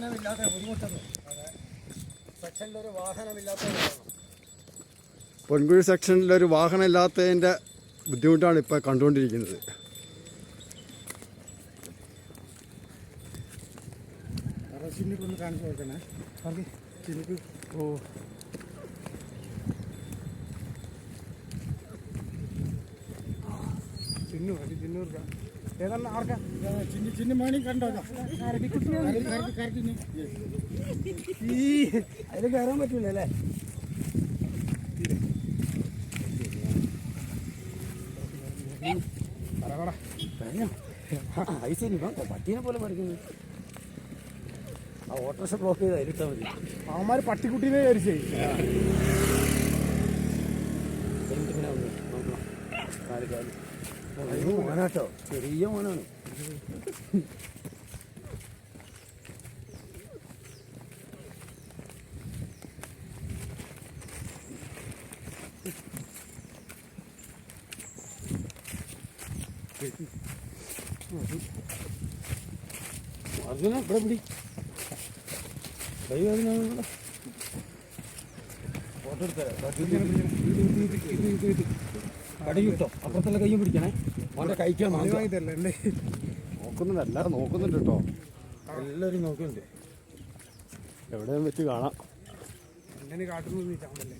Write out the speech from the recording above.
വാഹനമില്ലാത്ത ബുദ്ധിമുട്ടത് സെക്ഷനിലൊരു വാഹനമില്ലാത്ത പൊൻകുഴി സെക്ഷനിലൊരു വാഹനം ഇല്ലാത്തതിൻ്റെ ബുദ്ധിമുട്ടാണ് ഇപ്പോൾ കണ്ടുകൊണ്ടിരിക്കുന്നത്. ചിന്നിക്കൊന്ന് കാണിച്ചു കൊടുക്കണേ. ചിന്നിക്ക് ചിന്നു മതി. ചിന്നൂർക്ക ഏതാണ് ആർക്കാ ചിന്നി മണി കണ്ടോ? അതിൽ കയറാൻ പറ്റൂല അല്ലേ? ഐശ്വര്യ പട്ടീനെ പോലെ പഠിക്കുന്നു. ആ ഓട്ടോറിക്ഷ ബ്ലോക്ക് ചെയ്ത് അതിലിട്ടാൽ മതി. അവന്മാർ പട്ടിക്കുട്ടീനെ വിചാരിച്ചേ. മോനാട്ടോ, ചെറിയ മോനാണ്. അർജുന ഇവിടെ പിടി. ഫോട്ടോ എടുത്തരാം. കടി കിട്ടോ? അപ്പുറത്തുള്ള കയ്യും പിടിക്കണേ. അവൻ്റെ കഴിക്കാൻ വാങ്ങിത്തരല്ലേ? നോക്കുന്നുണ്ട്, എല്ലാവരും നോക്കുന്നുണ്ട് കേട്ടോ. എല്ലാവരും നോക്കുന്നുണ്ട്. എവിടെയും വെച്ച് കാണാം. അങ്ങനെ കാട്ടുന്നു ചാമ്പല്ലേ?